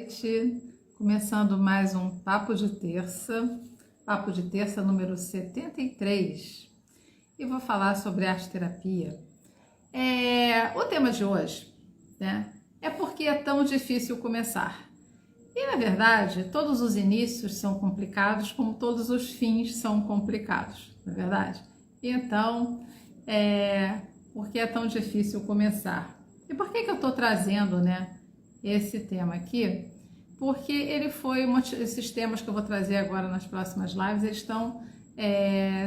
Noite, começando mais um Papo de Terça número 73, e vou falar sobre arte terapia. O tema de hoje, né, é porque é tão difícil começar. E na verdade, todos os inícios são complicados, como todos os fins são complicados, não é verdade? Então, porque é tão difícil começar. E por que eu estou trazendo, né, esse tema aqui? Porque esses temas que eu vou trazer agora nas próximas lives, eles estão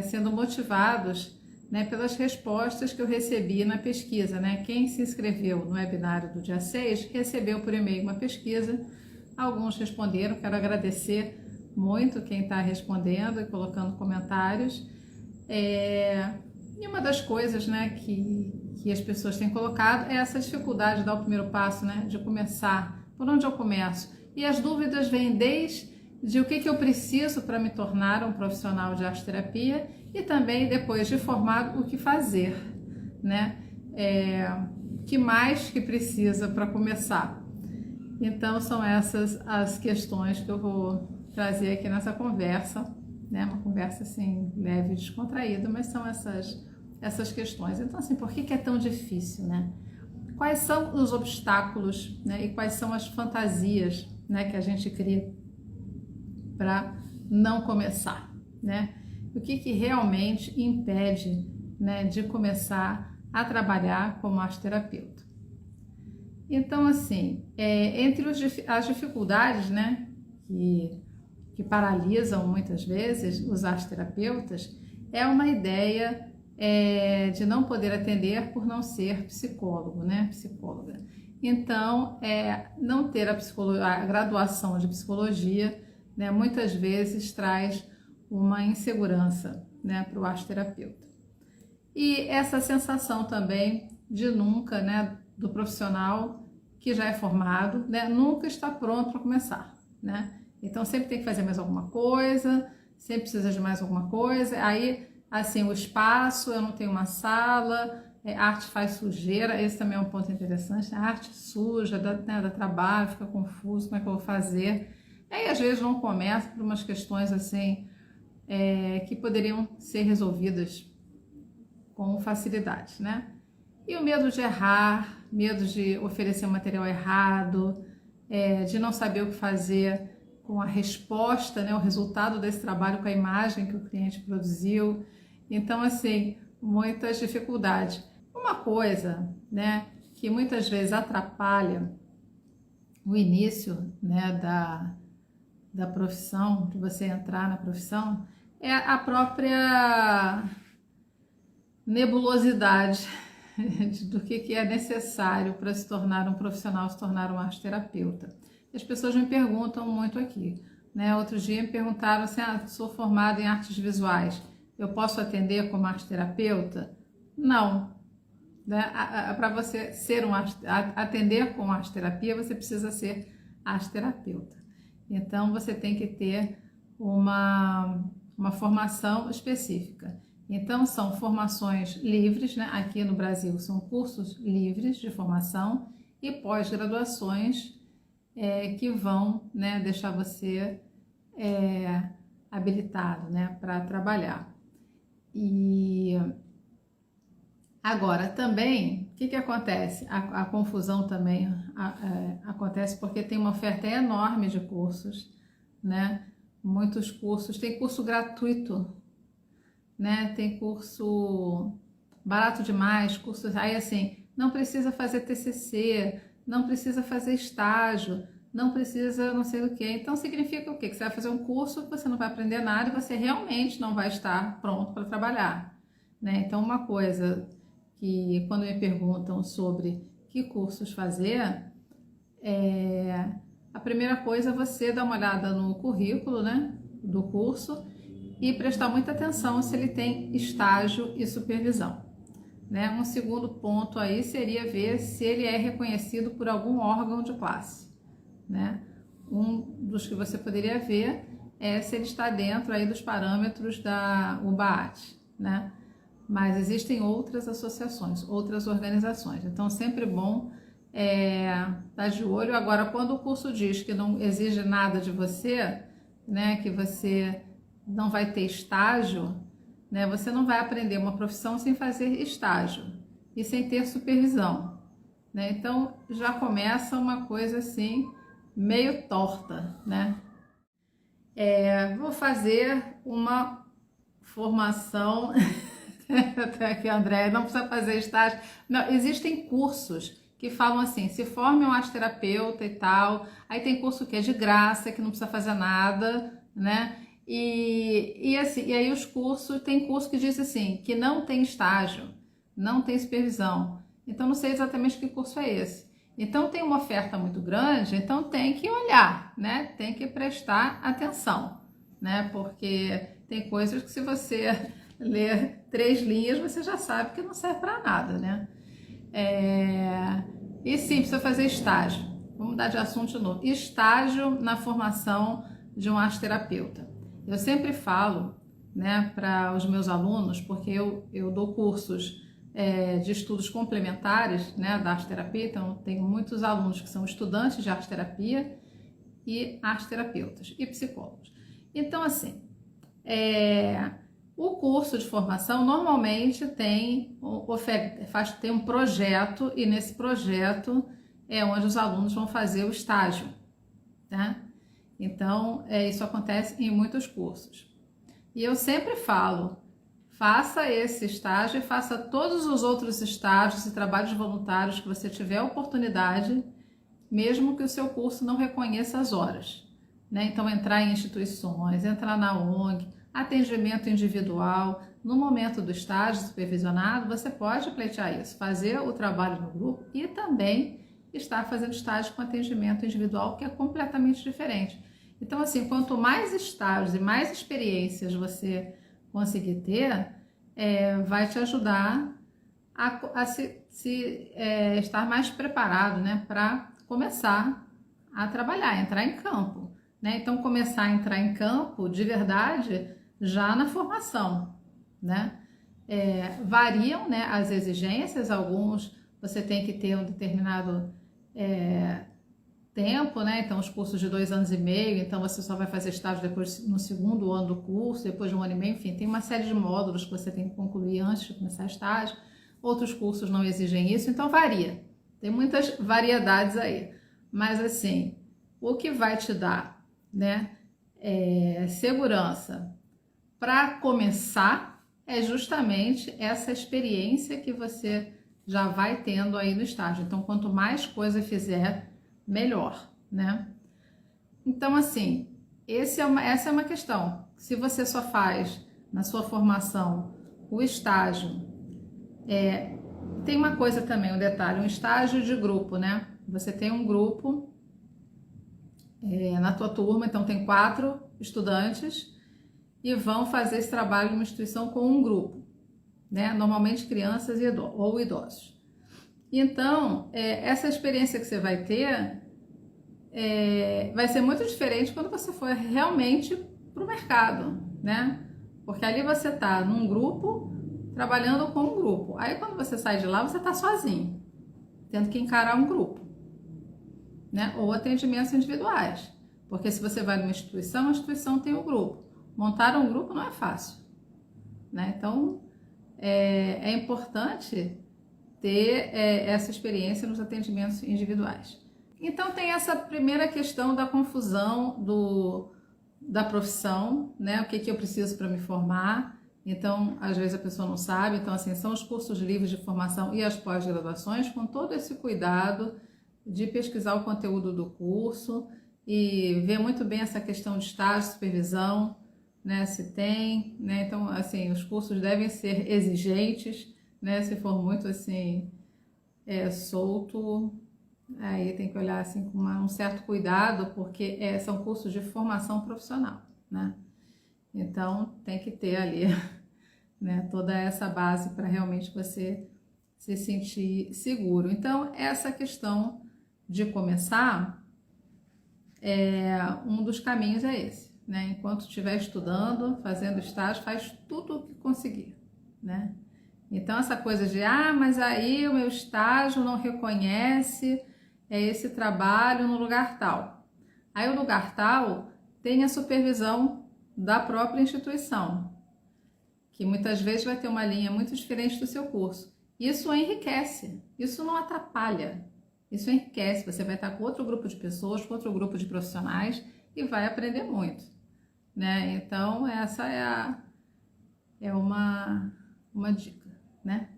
sendo motivados, né, pelas respostas que eu recebi na pesquisa, né? Quem se inscreveu no webinário do dia 6 recebeu por e-mail uma pesquisa, alguns responderam, quero agradecer muito quem está respondendo e colocando comentários. E uma das coisas, né, que as pessoas têm colocado é essa dificuldade de dar o primeiro passo, né, de começar, por onde eu começo? E as dúvidas vêm desde o que eu preciso para me tornar um profissional de arte terapia e também, depois de formado, o que fazer, né? Que mais que precisa para começar? Então, são essas as questões que eu vou trazer aqui nessa conversa, né? Uma conversa, assim, leve e descontraída, mas são essas questões. Então, assim, por que é tão difícil, né? Quais são os obstáculos, né? E quais são as fantasias, né, que a gente cria para não começar, né? O que realmente impede, né, de começar a trabalhar como arte terapeuta? Então, assim, entre as dificuldades, né, que paralisam muitas vezes os arteterapeutas, é uma ideia de não poder atender por não ser psicólogo, né, psicóloga. Então, não ter a graduação de psicologia, né, muitas vezes traz uma insegurança, né, para o arteterapeuta. E essa sensação também de nunca, né, do profissional que já é formado, né, nunca está pronto para começar, né? Então, sempre tem que fazer mais alguma coisa, sempre precisa de mais alguma coisa. Aí, assim, o espaço, eu não tenho uma sala, a arte faz sujeira, esse também é um ponto interessante, a arte suja, dá trabalho, fica confuso, como é que eu vou fazer? Aí, às vezes, não começa por umas questões, assim, que poderiam ser resolvidas com facilidade, né? E o medo de errar, medo de oferecer um material errado, de não saber o que fazer com a resposta, né, o resultado desse trabalho, com a imagem que o cliente produziu. Então, assim, muitas dificuldades. Uma coisa, né, que muitas vezes atrapalha o início, né, da profissão, de você entrar na profissão, é a própria nebulosidade do que é necessário para se tornar um profissional, se tornar um arteterapeuta. As pessoas me perguntam muito aqui, né? Outro dia me perguntaram assim, sou formada em artes visuais, eu posso atender como arteterapeuta? Não. Né? Para você ser atender com arteterapia, você precisa ser arteterapeuta. Então, você tem que ter uma formação específica. Então, são formações livres, né? Aqui no Brasil são cursos livres de formação e pós-graduações que vão, né, deixar você habilitado, né, para trabalhar. E agora, também, o que acontece? A confusão também acontece porque tem uma oferta enorme de cursos, né? Muitos cursos, tem curso gratuito, né? Tem curso barato demais, cursos aí assim, não precisa fazer TCC, não precisa fazer estágio, não precisa não sei o que. Então significa o quê? Que você vai fazer um curso que você não vai aprender nada e você realmente não vai estar pronto para trabalhar, né? Então, uma coisa que quando me perguntam sobre que cursos fazer, a primeira coisa é você dar uma olhada no currículo, né, do curso e prestar muita atenção se ele tem estágio e supervisão, né? Um segundo ponto aí seria ver se ele é reconhecido por algum órgão de classe, né? Um dos que você poderia ver é se ele está dentro aí dos parâmetros da UBAAT, né? Mas existem outras associações, outras organizações, então sempre bom tá de olho. Agora, quando o curso diz que não exige nada de você, né, que você não vai ter estágio, né, você não vai aprender uma profissão sem fazer estágio e sem ter supervisão, né? Então já começa uma coisa assim meio torta, né? Vou fazer uma formação. Até aqui, André, não precisa fazer estágio. Não, existem cursos que falam assim, se forme um asteroterapeuta e tal. Aí tem curso que é de graça, que não precisa fazer nada, né? Assim, e aí os cursos, tem curso que diz assim, que não tem estágio, não tem supervisão. Então não sei exatamente que curso é esse. Então tem uma oferta muito grande, então tem que olhar, né? Tem que prestar atenção, né? Porque tem coisas que se você ler 3 linhas, você já sabe que não serve para nada, né? E sim, precisa fazer estágio. Vamos mudar de assunto de novo. Estágio na formação de um arteterapeuta. Eu sempre falo, né, para os meus alunos, porque eu dou cursos de estudos complementares, né, da arteterapia, então tenho muitos alunos que são estudantes de arteterapia e arteterapeutas e psicólogos. Então, assim, o curso de formação normalmente tem um projeto e nesse projeto é onde os alunos vão fazer o estágio, tá? Então, isso acontece em muitos cursos. E eu sempre falo, faça esse estágio e faça todos os outros estágios e trabalhos voluntários que você tiver oportunidade, mesmo que o seu curso não reconheça as horas, né? Então, entrar em instituições, entrar na ONG, atendimento individual. No momento do estágio supervisionado, você pode pleitear isso, fazer o trabalho no grupo e também estar fazendo estágio com atendimento individual, que é completamente diferente. Então, assim, quanto mais estágios e mais experiências você conseguir ter, vai te ajudar a estar mais preparado, né, para começar a trabalhar, entrar em campo, né? Então, começar a entrar em campo de verdade já na formação, né? Variam, né, as exigências, alguns você tem que ter um determinado tempo, né? Então, os cursos de 2 anos e meio, então você só vai fazer estágio depois no segundo ano do curso, depois de 1 ano e meio, enfim, tem uma série de módulos que você tem que concluir antes de começar estágio. Outros cursos não exigem isso, então varia. Tem muitas variedades aí. Mas assim, o que vai te dar, né, segurança para começar é justamente essa experiência que você já vai tendo aí no estágio. Então, quanto mais coisa fizer, melhor, né? Então, assim, essa é uma questão. Se você só faz na sua formação o estágio, tem uma coisa também, um detalhe, um estágio de grupo, né? Você tem um grupo na tua turma, então tem 4 estudantes e vão fazer esse trabalho em uma instituição com um grupo, né? Normalmente crianças ou idosos. Então, essa experiência que você vai ter vai ser muito diferente quando você for realmente para o mercado, né? Porque ali você está num grupo, trabalhando com um grupo. Aí quando você sai de lá, você está sozinho, tendo que encarar um grupo, né? Ou atendimentos individuais. Porque se você vai numa instituição, a instituição tem um grupo. Montar um grupo não é fácil, né? Então, é importante ter essa experiência nos atendimentos individuais. Então tem essa primeira questão da confusão da profissão, né? O que eu preciso para me formar. Então, às vezes a pessoa não sabe. Então, assim, são os cursos livres de formação e as pós-graduações, com todo esse cuidado de pesquisar o conteúdo do curso e ver muito bem essa questão de estágio, supervisão, né? Se tem, né? Então, assim, os cursos devem ser exigentes, né? Se for muito, assim, solto, aí tem que olhar assim com um certo cuidado, porque são cursos de formação profissional, né? Então tem que ter ali, né, toda essa base para realmente você se sentir seguro. Então essa questão de começar, um dos caminhos é esse, né? Enquanto estiver estudando, fazendo estágio, faz tudo o que conseguir, né? Então, essa coisa de, mas aí o meu estágio não reconhece esse trabalho no lugar tal. Aí o lugar tal tem a supervisão da própria instituição, que muitas vezes vai ter uma linha muito diferente do seu curso. Isso enriquece, isso não atrapalha, isso enriquece. Você vai estar com outro grupo de pessoas, com outro grupo de profissionais e vai aprender muito, né? Então, essa é uma dica, né?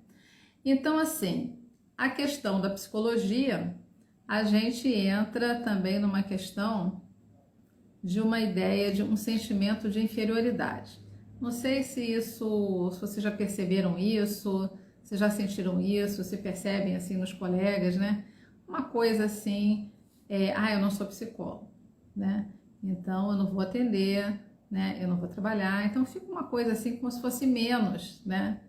Então, assim, a questão da psicologia, a gente entra também numa questão de uma ideia, de um sentimento de inferioridade. Não sei se vocês já perceberam isso, se já sentiram isso, se percebem assim nos colegas, né? Uma coisa assim, eu não sou psicólogo, né? Então eu não vou atender, né? Eu não vou trabalhar, então fica uma coisa assim como se fosse menos, né?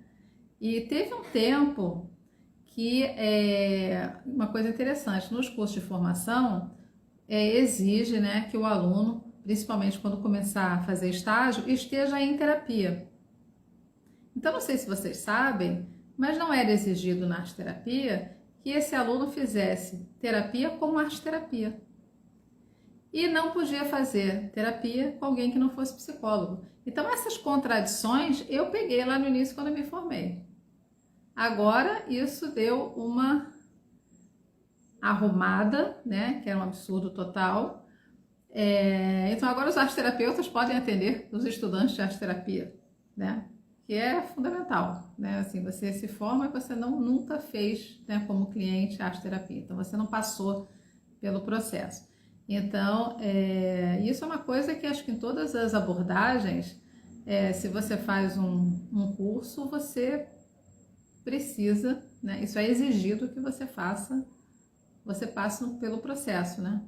E teve um tempo que uma coisa interessante, nos cursos de formação, exige, né, que o aluno, principalmente quando começar a fazer estágio, esteja em terapia. Então, não sei se vocês sabem, mas não era exigido na arte-terapia que esse aluno fizesse terapia como arte-terapia. E não podia fazer terapia com alguém que não fosse psicólogo. Então, essas contradições eu peguei lá no início quando eu me formei. Agora, isso deu uma arrumada, né, que era um absurdo total. Então, agora os arteterapeutas podem atender os estudantes de arteterapia, né, que é fundamental, né, assim, você se forma e você nunca fez, né, como cliente arteterapia, então você não passou pelo processo. Então, isso é uma coisa que acho que em todas as abordagens, se você faz um curso, você precisa, né, isso é exigido que você passe pelo processo, né?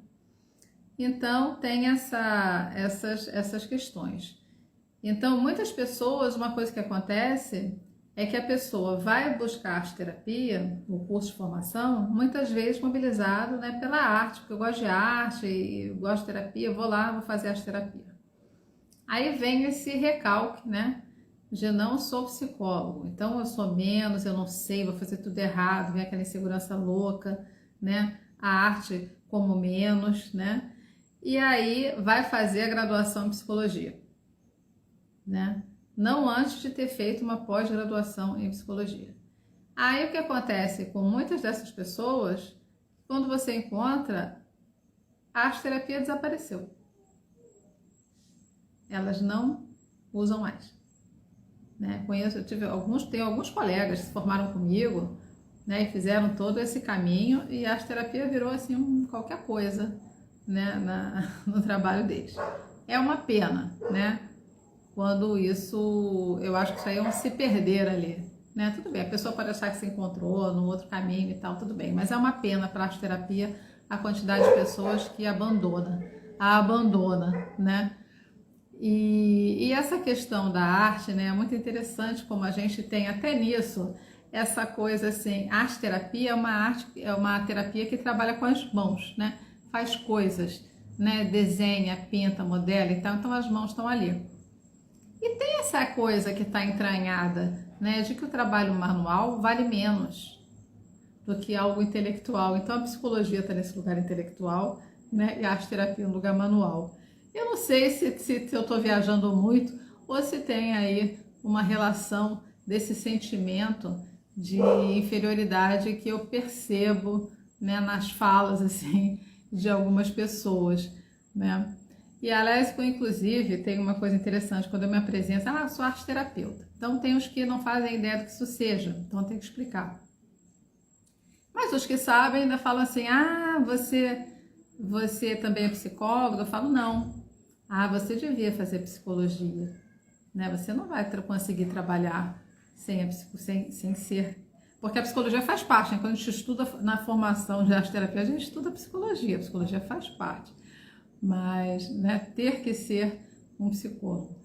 Então, tem essas questões. Então, muitas pessoas, uma coisa que acontece é que a pessoa vai buscar arte-terapia, o curso de formação, muitas vezes mobilizado, né, pela arte, porque eu gosto de arte, e eu gosto de terapia, eu vou lá, vou fazer arte-terapia. Aí vem esse recalque, né, de não sou psicólogo, então eu sou menos, eu não sei, vou fazer tudo errado, vem aquela insegurança louca, né, a arte como menos, né, e aí vai fazer a graduação em psicologia, né, não antes de ter feito uma pós-graduação em psicologia. Aí o que acontece com muitas dessas pessoas, quando você encontra, a arte-terapia desapareceu. Elas não usam mais, né? Tenho alguns colegas que se formaram comigo, né, e fizeram todo esse caminho e a arte-terapia virou assim qualquer coisa, né, no trabalho deles. É uma pena, né? Quando eu acho que isso aí é um se perder ali, né? Tudo bem, a pessoa pode achar que se encontrou num outro caminho e tal, tudo bem, mas é uma pena para a arte-terapia a quantidade de pessoas que abandona, né? E essa questão da arte, né, é muito interessante como a gente tem até nisso essa coisa assim, arte-terapia é uma terapia que trabalha com as mãos, né? Faz coisas, né? Desenha, pinta, modela e tal, então as mãos estão ali. E tem essa coisa que está entranhada, né, de que o trabalho manual vale menos do que algo intelectual. Então a psicologia está nesse lugar intelectual, né, e a arte-terapia no lugar manual. Eu não sei se eu estou viajando muito ou se tem aí uma relação desse sentimento de inferioridade que eu percebo, né, nas falas assim de algumas pessoas, né? E a lésbica, inclusive, tem uma coisa interessante, quando eu me apresento, eu sou arte-terapeuta. Então tem os que não fazem ideia do que isso seja, então tem que explicar. Mas os que sabem ainda falam assim, você também é psicólogo? Eu falo, não. Você devia fazer psicologia, né? Você não vai conseguir trabalhar sem ser... Porque a psicologia faz parte, né? Quando a gente estuda na formação de arte-terapia, a gente estuda a psicologia faz parte. Mas, né, ter que ser um psicólogo.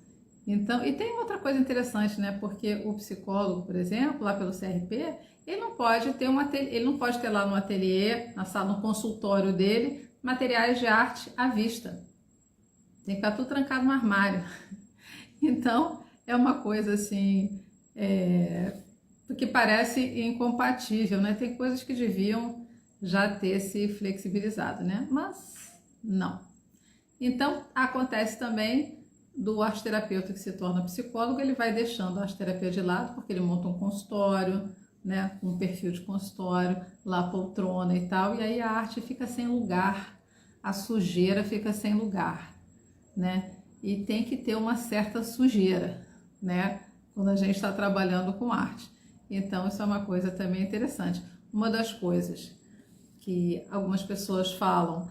Então, e tem outra coisa interessante, né? Porque o psicólogo, por exemplo, lá pelo CRP, ele não pode ter lá no ateliê, na sala, no consultório dele, materiais de arte à vista. Tem que ficar tudo trancado no armário. Então, é uma coisa assim, que parece incompatível, né? Tem coisas que deviam já ter se flexibilizado, né? Mas não. Então, acontece também do arteterapeuta que se torna psicólogo, ele vai deixando a arteterapia de lado, porque ele monta um consultório, né? Um perfil de consultório, lá poltrona e tal, e aí a arte fica sem lugar, a sujeira fica sem lugar, né? E tem que ter uma certa sujeira, né? Quando a gente está trabalhando com arte. Então, isso é uma coisa também interessante. Uma das coisas que algumas pessoas falam,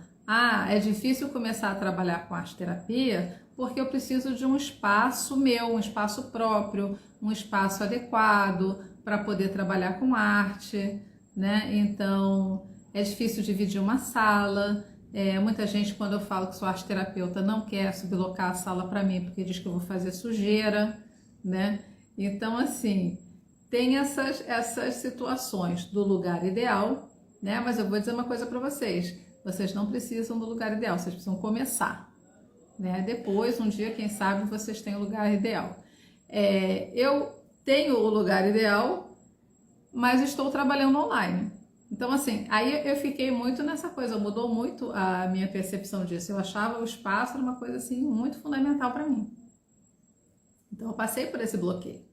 é difícil começar a trabalhar com arte terapia porque eu preciso de um espaço meu, um espaço próprio, um espaço adequado para poder trabalhar com arte, né? Então, é difícil dividir uma sala. Muita gente, quando eu falo que sou arte terapeuta, não quer sublocar a sala para mim porque diz que eu vou fazer sujeira, né? Então, assim, tem essas situações do lugar ideal, né? Mas eu vou dizer uma coisa para vocês: vocês não precisam do lugar ideal, vocês precisam começar, né? Depois, um dia, quem sabe, vocês têm o lugar ideal. Eu tenho o lugar ideal, mas estou trabalhando online. Então, assim, aí eu fiquei muito nessa coisa, mudou muito a minha percepção disso. Eu achava o espaço uma coisa, assim, muito fundamental para mim. Então, eu passei por esse bloqueio.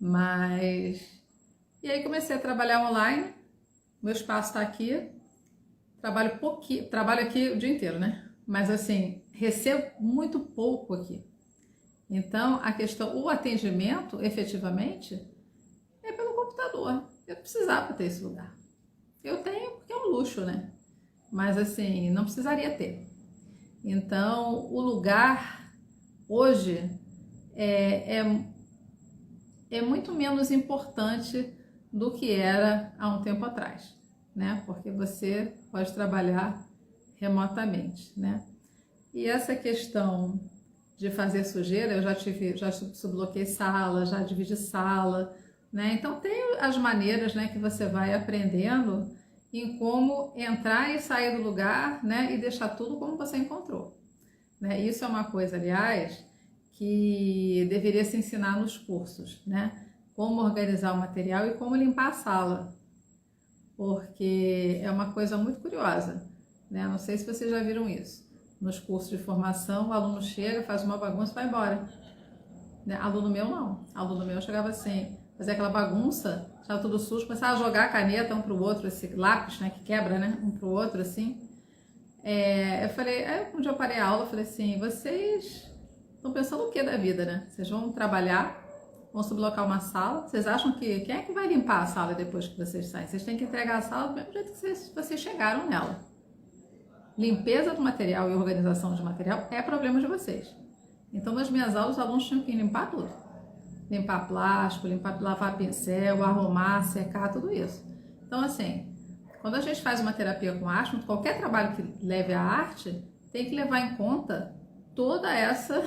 Mas... E aí comecei a trabalhar online, meu espaço está aqui, trabalho pouquinho, trabalho aqui o dia inteiro, né? Mas assim, recebo muito pouco aqui. Então, a questão, o atendimento, efetivamente, é pelo computador. Eu precisava ter esse lugar. Eu tenho porque é um luxo, né? Mas assim, não precisaria ter. Então, o lugar hoje é muito menos importante do que era há um tempo atrás, né? Porque você pode trabalhar remotamente, né? E essa questão de fazer sujeira, eu já subloquei sala, já dividi sala, né? Então tem as maneiras, né, que você vai aprendendo em como entrar e sair do lugar, né, e deixar tudo como você encontrou, né? Isso é uma coisa, aliás, que deveria se ensinar nos cursos, né? Como organizar o material e como limpar a sala, porque é uma coisa muito curiosa, né? Não sei se vocês já viram isso. Nos cursos de formação, o aluno chega, faz uma bagunça e vai embora, né? Aluno meu não. Aluno meu chegava assim, fazia aquela bagunça, estava tudo sujo, começava a jogar a caneta um para o outro, esse lápis, né, que quebra, né, um para o outro, assim. Eu falei, um dia eu parei a aula, falei assim, vocês estão pensando o que da vida, né? Vocês vão trabalhar, vão sublocar uma sala, vocês acham que quem é que vai limpar a sala depois que vocês saem? Vocês têm que entregar a sala do mesmo jeito que vocês chegaram nela. Limpeza do material e organização de material é problema de vocês. Então, nas minhas aulas, os alunos tinham que limpar tudo. Limpar plástico, lavar pincel, arrumar, secar, tudo isso. Então, assim, quando a gente faz uma terapia com arte, qualquer trabalho que leve à arte, tem que levar em conta toda essa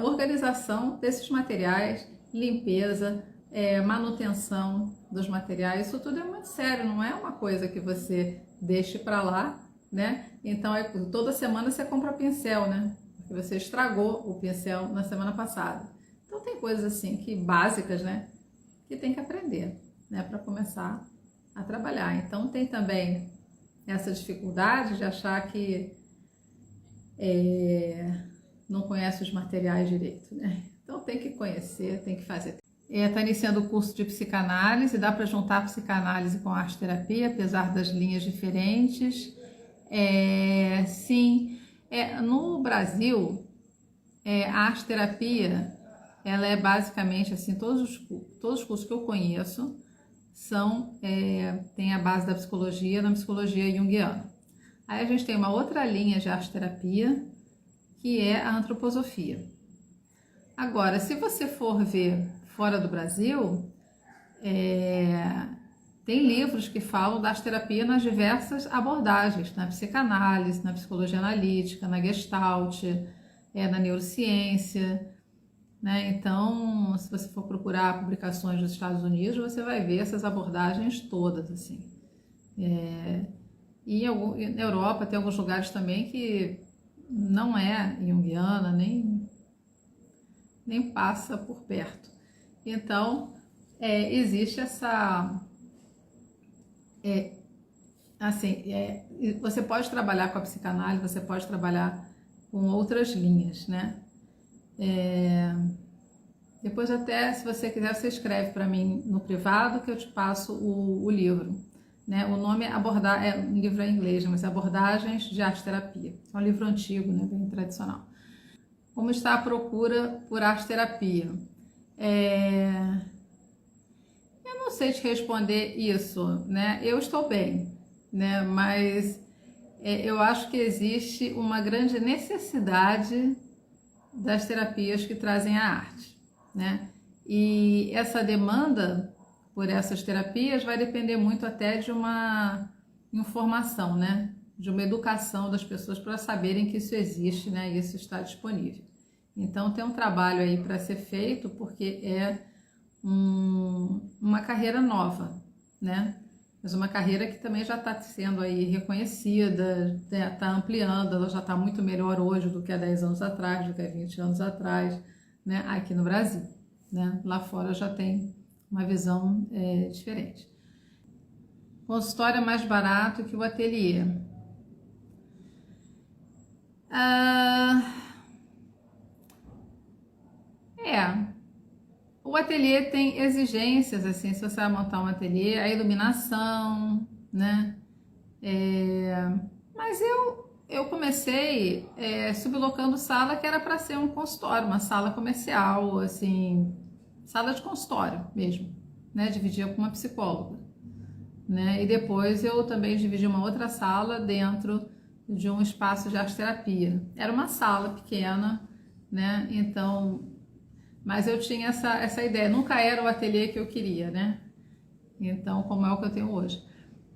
organização desses materiais, limpeza, manutenção dos materiais. Isso tudo é muito sério, não é uma coisa que você deixe para lá, né? Então, toda semana você compra pincel, né? Porque você estragou o pincel na semana passada. Então, tem coisas assim, básicas, né? Que tem que aprender, né? Para começar a trabalhar. Então, tem também essa dificuldade de achar que não conhece os materiais direito, né? Então, tem que conhecer, tem que fazer. Está iniciando o curso de psicanálise, dá para juntar psicanálise com arte terapia, apesar das linhas diferentes. Sim, no Brasil, a arte terapia, ela é basicamente assim, todos os cursos que eu conheço tem a base da psicologia, na psicologia junguiana. Aí a gente tem uma outra linha de arte terapia, que é a antroposofia. Agora, se você for ver fora do Brasil, tem livros que falam da arte terapia nas diversas abordagens, na psicanálise, na psicologia analítica, na gestalt, na neurociência, né? Então, se você for procurar publicações dos Estados Unidos, você vai ver essas abordagens todas, assim. E na Europa tem alguns lugares também que não é junguiana, nem passa por perto. Então, existe essa, assim, você pode trabalhar com a psicanálise, você pode trabalhar com outras linhas, né? Depois até, se você quiser, você escreve para mim no privado que eu te passo o livro, né? O nome é um livro em inglês, mas é Abordagens de Arte Terapia. É um livro antigo, né? Bem tradicional. Como está a procura por arte terapia? Eu não sei te responder isso, né? Eu estou bem, né? Mas eu acho que existe uma grande necessidade das terapias que trazem a arte, né? E essa demanda por essas terapias vai depender muito até de uma informação, né? De uma educação das pessoas para saberem que isso existe, né? E isso está disponível. Então tem um trabalho aí para ser feito, porque é uma carreira nova, né? Mas uma carreira que também já está sendo aí reconhecida, está ampliando, ela já está muito melhor hoje do que há 10 anos atrás, do que há 20 anos atrás, né? Aqui no Brasil, né? Lá fora já tem uma visão diferente. Consultório é mais barato que o ateliê. O ateliê tem exigências, assim, se você vai montar um ateliê, a iluminação, né? Mas eu comecei sublocando sala que era para ser um consultório, uma sala comercial, assim, sala de consultório mesmo, né? Dividia com uma psicóloga, né? E depois eu também dividi uma outra sala dentro de um espaço de arte terapia. Era uma sala pequena, né? Então, mas eu tinha essa ideia, nunca era o ateliê que eu queria, né? Então, como é o que eu tenho hoje.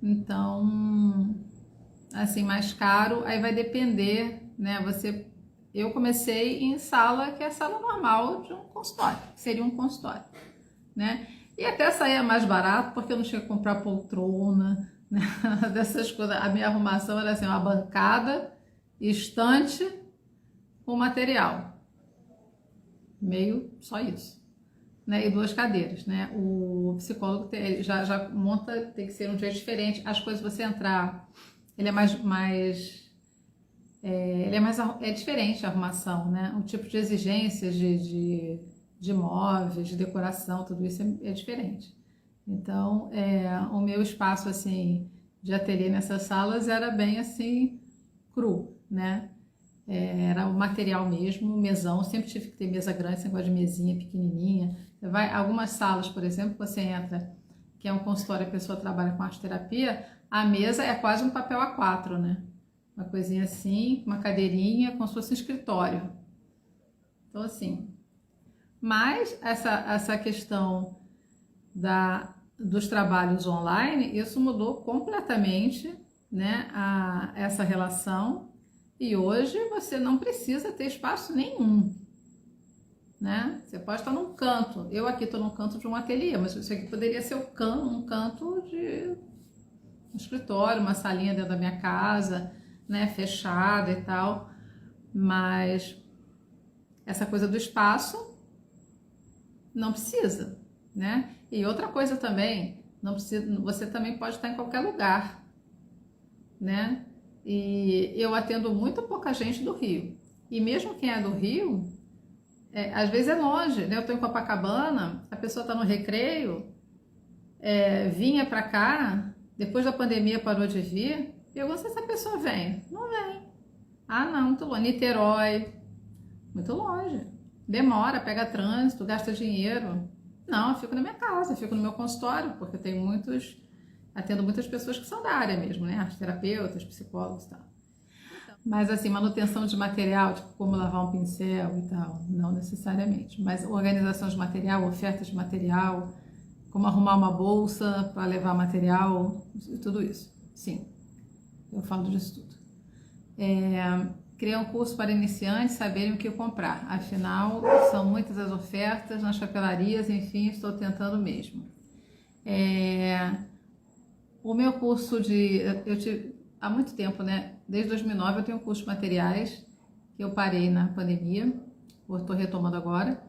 Então, assim, mais caro, aí vai depender, né? Eu comecei em sala, que é a sala normal de um consultório, que seria um consultório, né? E até saía mais barato, porque eu não tinha que comprar poltrona, né? Dessas coisas. A minha arrumação era assim, uma bancada, estante com material. Meio só isso, né? E 2 cadeiras, né? O psicólogo já monta, tem que ser um jeito diferente. As coisas você entrar, ele é diferente a arrumação, né? O tipo de exigências de móveis, de decoração, tudo isso é diferente. Então, o meu espaço assim de ateliê nessas salas era bem assim cru, né? Era o material mesmo, mesão, sempre tive que ter mesa grande, esse negócio de mesinha pequenininha. Algumas salas, por exemplo, você entra, que é um consultório, a pessoa trabalha com arte terapia, a mesa é quase um papel A4, né? Uma coisinha assim, uma cadeirinha, como se fosse um escritório. Então, assim. Mas essa questão dos trabalhos online, isso mudou completamente, né? Essa relação. E hoje você não precisa ter espaço nenhum, né? Você pode estar num canto. Eu aqui estou num canto de um ateliê, mas isso aqui poderia ser um canto de um escritório, uma salinha dentro da minha casa, né? Fechada e tal. Mas essa coisa do espaço não precisa, né? E outra coisa também, não precisa, você também pode estar em qualquer lugar, né? E eu atendo muito pouca gente do Rio. E mesmo quem é do Rio, às vezes é longe, né? Eu estou em Copacabana, a pessoa está no Recreio, vinha para cá, depois da pandemia parou de vir, pergunto se essa pessoa vem. Não vem. Ah, não, muito longe. Niterói, muito longe. Demora, pega trânsito, gasta dinheiro. Não, eu fico na minha casa, eu fico no meu consultório, porque eu tenho atendo muitas pessoas que são da área mesmo, né? Arteterapeutas, psicólogos e tal. Mas assim, manutenção de material, tipo como lavar um pincel e tal, não necessariamente. Mas organização de material, oferta de material, como arrumar uma bolsa para levar material, tudo isso. Sim, eu falo disso tudo. Criar um curso para iniciantes saberem o que comprar. Afinal, são muitas as ofertas nas papelarias, enfim, estou tentando mesmo. O meu curso há muito tempo, né? Desde 2009 eu tenho um curso de materiais que eu parei na pandemia, estou retomando agora.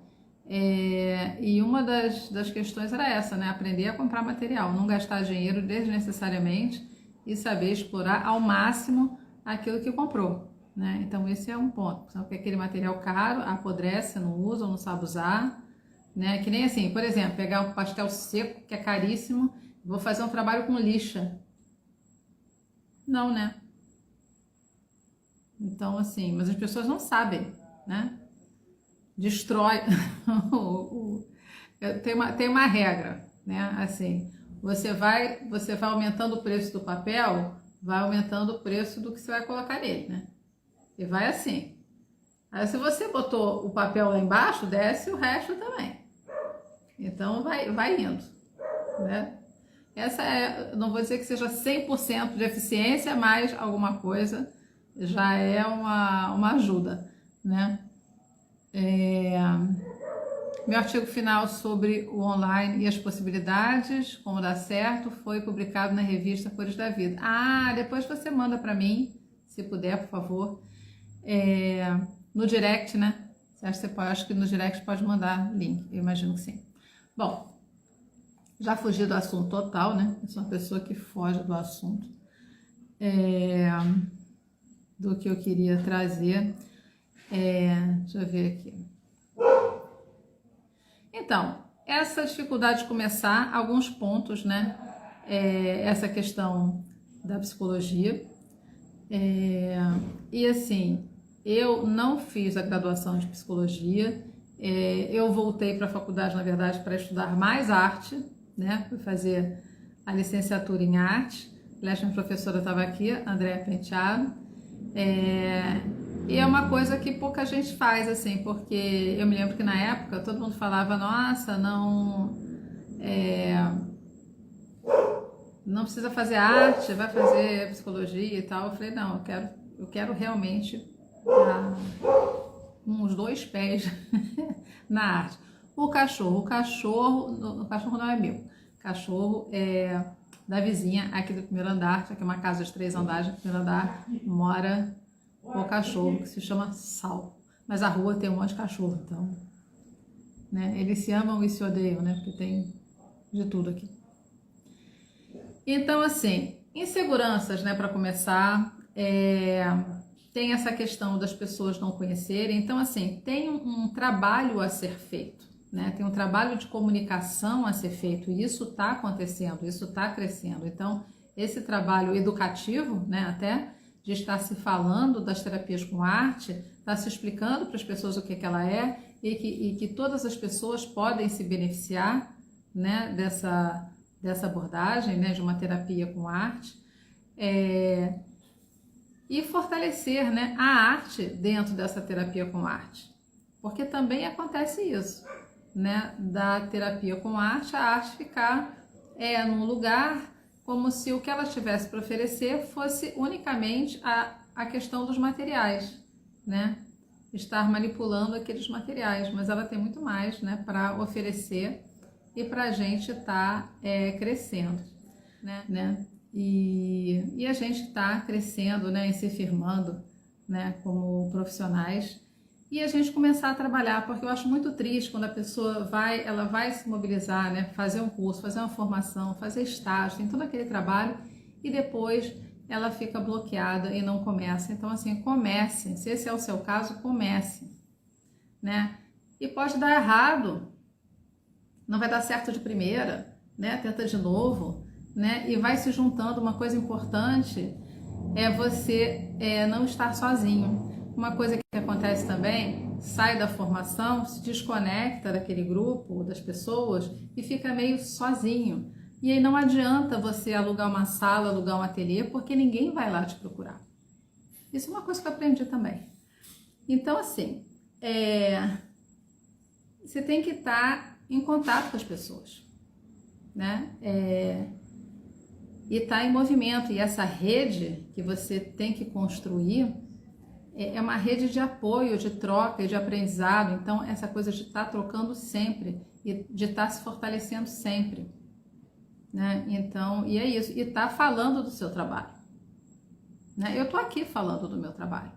E uma das questões era essa, né? Aprender a comprar material, não gastar dinheiro desnecessariamente e saber explorar ao máximo aquilo que comprou, né? Então esse é um ponto. Então, aquele material caro apodrece, não usa, não sabe usar, né? Que nem assim, por exemplo, pegar um pastel seco que é caríssimo, vou fazer um trabalho com lixa. Não, né? Então assim, mas as pessoas não sabem, né? Destrói tem uma regra, né? Assim, você vai aumentando o preço do papel, vai aumentando o preço do que você vai colocar nele, né? E vai assim. Aí se você botou o papel lá embaixo, desce o resto também. Então vai indo, né? Essa não vou dizer que seja 100% de eficiência, mas alguma coisa já é uma ajuda, né? Meu artigo final sobre o online e as possibilidades, como dar certo, foi publicado na revista Cores da Vida. Depois você manda para mim, se puder, por favor, no direct, né? Acho que no direct pode mandar link, eu imagino que sim. Bom, já fugi do assunto total, né? Eu sou uma pessoa que foge do assunto, do que eu queria trazer. Deixa eu ver aqui. Então, essa dificuldade de começar, alguns pontos, né? Essa questão da psicologia. E assim, eu não fiz a graduação de psicologia, eu voltei para a faculdade, na verdade, para estudar mais arte, né? Fui fazer a licenciatura em arte. Aliás, minha professora estava aqui, Andréa Penteado. E é uma coisa que pouca gente faz, assim, porque eu me lembro que na época todo mundo falava, nossa, não precisa fazer arte, vai fazer psicologia e tal. Eu falei, não, eu quero realmente dar uns 2 pés na arte. O cachorro não é meu. O cachorro é da vizinha aqui do primeiro andar, que é uma casa de 3 andares, no primeiro andar mora o cachorro, que se chama Sal. Mas a rua tem um monte de cachorro, então, né? Eles se amam e se odeiam, né? Porque tem de tudo aqui. Então, assim, inseguranças, né? Para começar, tem essa questão das pessoas não conhecerem. Então, assim, tem um trabalho a ser feito, né? Tem um trabalho de comunicação a ser feito. E isso está acontecendo, isso está crescendo. Então, esse trabalho educativo, né? Até de estar se falando das terapias com arte, está se explicando para as pessoas o que ela é e que todas as pessoas podem se beneficiar, né, dessa abordagem, né, de uma terapia com arte, e fortalecer, né, a arte dentro dessa terapia com arte, porque também acontece isso, né, da terapia com arte, a arte ficar num lugar como se o que ela tivesse para oferecer fosse unicamente a questão dos materiais, né? Estar manipulando aqueles materiais, mas ela tem muito mais, né, para oferecer e para a gente estar crescendo, né? E a gente está crescendo, né, e se firmando, né, como profissionais. E a gente começar a trabalhar, porque eu acho muito triste quando a pessoa ela vai se mobilizar, né? Fazer um curso, fazer uma formação, fazer estágio, tem todo aquele trabalho e depois ela fica bloqueada e não começa. Então, assim, comece. Se esse é o seu caso, comece, né? E pode dar errado, não vai dar certo de primeira, né? Tenta de novo, né? E vai se juntando. Uma coisa importante é você não estar sozinho. Uma coisa que acontece também, sai da formação, se desconecta daquele grupo, das pessoas e fica meio sozinho. E aí não adianta você alugar uma sala, alugar um ateliê, porque ninguém vai lá te procurar. Isso é uma coisa que eu aprendi também. Então, assim, você tem que estar em contato com as pessoas, né? E estar em movimento. E essa rede que você tem que construir é uma rede de apoio, de troca e de aprendizado. Então, essa coisa de estar trocando sempre e de estar se fortalecendo sempre, né? Então, e é isso. E estar falando do seu trabalho, né? Eu tô aqui falando do meu trabalho,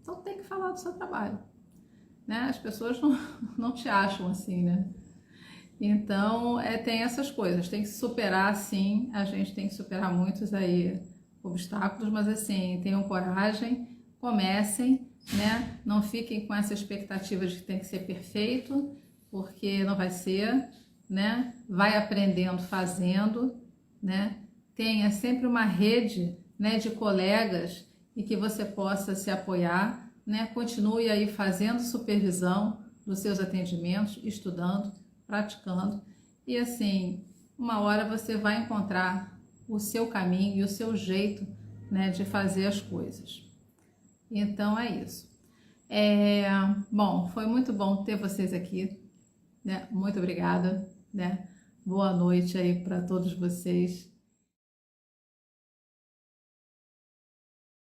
então tem que falar do seu trabalho, né? As pessoas não te acham assim, né? Então, tem essas coisas, tem que superar, sim, a gente tem que superar muitos aí obstáculos, mas assim, tenham coragem, comecem, né? Não fiquem com essa expectativa de que tem que ser perfeito, porque não vai ser, né? Vai aprendendo fazendo, né? Tenha sempre uma rede, né, de colegas e que você possa se apoiar, né? Continue aí fazendo supervisão dos seus atendimentos, estudando, praticando, e assim, uma hora você vai encontrar o seu caminho e o seu jeito, né, de fazer as coisas. Então é isso. Bom, foi muito bom ter vocês aqui, né? Muito obrigada, né? Boa noite aí para todos vocês.